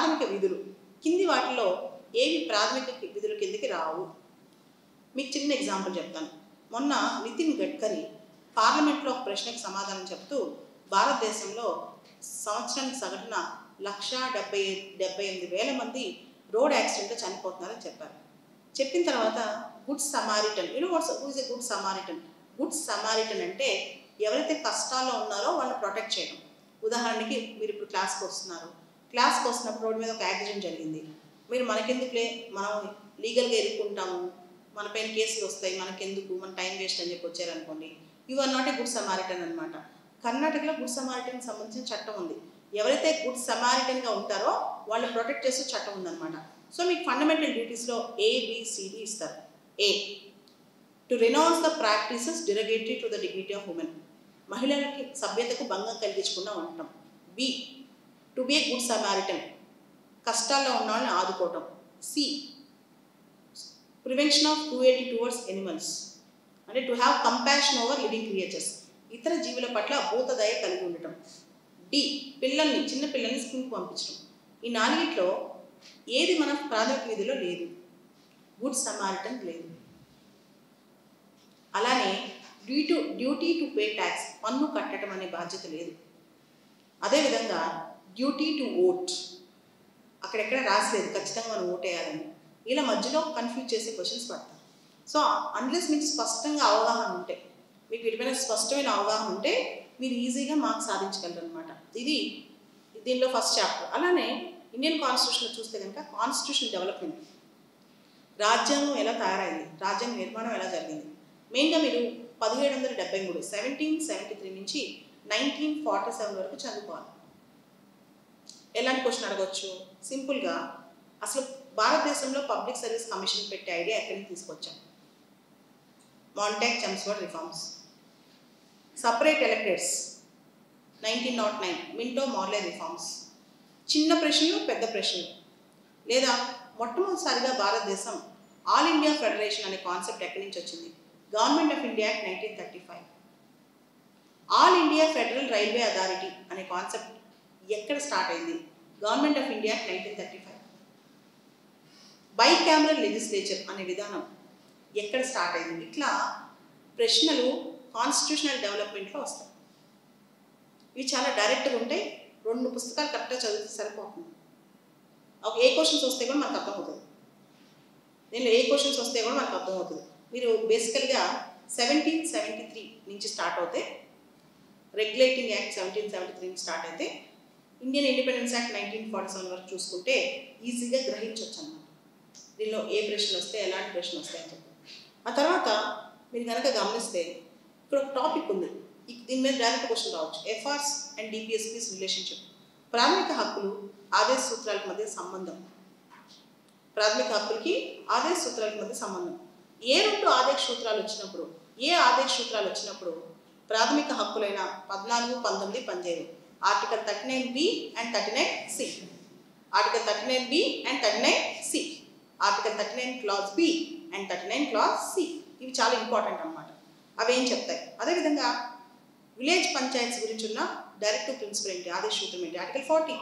ప్రాథమిక విధులు కింది వాటిలో ఏవి ప్రాథమిక విధుల కిందకి రావు? మీకు చిన్న ఎగ్జాంపుల్ చెప్తాను. మొన్న నితిన్ గడ్కరీ పార్లమెంట్లో ఒక ప్రశ్నకు సమాధానం చెప్తూ భారతదేశంలో సంవత్సరానికి సగటున 1,78,000 మంది రోడ్ యాక్సిడెంట్లో చనిపోతున్నారని చెప్పారు. చెప్పిన తర్వాత good Samaritan, who is a good Samaritan? Good Samaritan అంటే ఎవరైతే కష్టాల్లో ఉన్నారో వాళ్ళని ప్రొటెక్ట్ చేయడం. ఉదాహరణకి మీరు ఇప్పుడు క్లాస్కి వస్తున్నప్పుడు రోడ్డు మీద ఒక యాక్సిడెంట్ జరిగింది. మీరు మనకెందుకులే, మనం లీగల్గా ఎదుర్కొంటాము, మన పైన కేసులు వస్తాయి, మనకెందుకు, మన టైం వేస్ట్ అని చెప్పి వచ్చారనుకోండి, you are not a good Samaritan అనమాట. కర్ణాటకలో గుడ్ సమారిటన్కి సంబంధించిన చట్టం ఉంది. ఎవరైతే గుడ్ సమారిటన్గా ఉంటారో వాళ్ళని ప్రొటెక్ట్ చేసే చట్టం ఉందన్నమాట. సో మీకు ఫండమెంటల్ డ్యూటీస్లో ABCD ఇస్తారు. A, to renounce the practices derogatory to the dignity of women, మహిళలకి సభ్యతకు భంగం కలిగించకుండా ఉండటం. B, to be a good Samaritan, కష్టాల్లో ఉన్న వాళ్ళని ఆదుకోవటం. C, prevention of cruelty towards animals, అంటే to have compassion over living creatures, ఇతర జీవుల పట్ల భూతదయ కలిగి ఉండటం. D, చిన్న పిల్లల్ని స్కూల్కి పంపించడం. ఈ నాలుగిట్లో ఏది మన ప్రాథమిక విధిలో లేదు? గుడ్ సమారిటన్ లేదు. అలానే డ్యూటీ టు పే ట్యాక్స్, పన్ను కట్టడం అనే బాధ్యత లేదు. అదేవిధంగా డ్యూటీ టు ఓట్, అక్కడెక్కడ రాసలేదు ఖచ్చితంగా మనం ఓట్ వేయాలని. ఇలా మధ్యలో కన్ఫ్యూజ్ చేసే క్వశ్చన్స్ పడతారు. సో అన్లెస్ మీకు స్పష్టంగా అవగాహన ఉంటే, మీకు వీటిపైన స్పష్టమైన అవగాహన ఉంటే మీరు ఈజీగా మార్క్స్ సాధించగలరు అనమాట. ఇది దీనిలో ఫస్ట్ చాప్టర్. అలానే ఇండియన్ కాన్స్టిట్యూషన్లో చూస్తే కనుక కాన్స్టిట్యూషన్ డెవలప్మెంట్, రాజ్యాంగం ఎలా తయారైంది, రాజ్యాంగ నిర్మాణం ఎలా జరిగింది, మెయిన్గా మీరు 1773 నుంచి 1947 వరకు చదువుకోవాలి. ఎలాంటి క్వశ్చన్ అడగవచ్చు? సింపుల్గా అసలు భారతదేశంలో పబ్లిక్ సర్వీస్ కమిషన్ పెట్టే ఐడియా ఎక్కడి నుంచి తీసుకొచ్చాం? Montagu Chelmsford reforms. Separate electorates 1909, Minto Morley reforms. చిన్న ప్రశ్నలు పెద్ద ప్రశ్నలు. లేదా మొట్టమొదటిసారిగా భారతదేశం ఆల్ ఇండియా ఫెడరేషన్ అనే కాన్సెప్ట్ ఎక్కడి నుంచి వచ్చింది? Government of India act 1935. All India federal railway authority అనే కాన్సెప్ట్ ఎక్కడ స్టార్ట్ అయింది? Government of India act 1935. Bicameral legislature అనే విధానం ఎక్కడ స్టార్ట్ అయింది? ఇట్లా ప్రశ్నలు కాన్స్టిట్యూషనల్ డెవలప్మెంట్లో వస్తాయి. ఇవి చాలా డైరెక్ట్గా ఉంటాయి. 2 పుస్తకాలు కరెక్ట్గా చదివితే సరిపోతుంది. ఒక ఏ క్వశ్చన్స్ వస్తే కూడా మనకు అర్థమవుతుంది. దీనిలో ఏ క్వశ్చన్స్ వస్తే కూడా మనకు అర్థమవుతుంది. మీరు బేసికల్గా 1773 నుంచి స్టార్ట్ అవుతే, రెగ్యులేటింగ్ యాక్ట్ 1773 నుంచి స్టార్ట్ అయితే, ఇండియన్ ఇండిపెండెన్స్ యాక్ట్ 1947 వరకు చూసుకుంటే ఈజీగా గ్రహించవచ్చు అన్నమాట. దీనిలో ఏ ప్రశ్నలు వస్తాయి, ఎలాంటి ప్రశ్నలు వస్తాయని చెప్పి. ఆ తర్వాత మీరు కనుక గమనిస్తే ఇక్కడ ఒక టాపిక్ ఉంది, దీని మీద డైరెక్ట్ క్వశ్చన్ రావచ్చు. FRs అండ్ DPSPs రిలేషన్షిప్, ప్రాథమిక హక్కులు ఆదేశ సూత్రాల మధ్య సంబంధం. ప్రాథమిక హక్కులకి ఆదేశ సూత్రాల మధ్య సంబంధం. ఏ 2 ఆదేశ సూత్రాలు వచ్చినప్పుడు ప్రాథమిక హక్కులైన 14, 19 పనిచేయవు. Article 39B and 39C, article 39B and 39C, article 39 clause B and 39 clause C. ఇవి చాలా ఇంపార్టెంట్ అన్నమాట. అవి ఏం చెప్తాయి? అదేవిధంగా విలేజ్ పంచాయత్స్ గురించి ఉన్న డైరెక్టివ్ ప్రిన్సిపల్ ఏంటి, ఆదేశ సూత్రం ఏంటి? ఆర్టికల్ 40.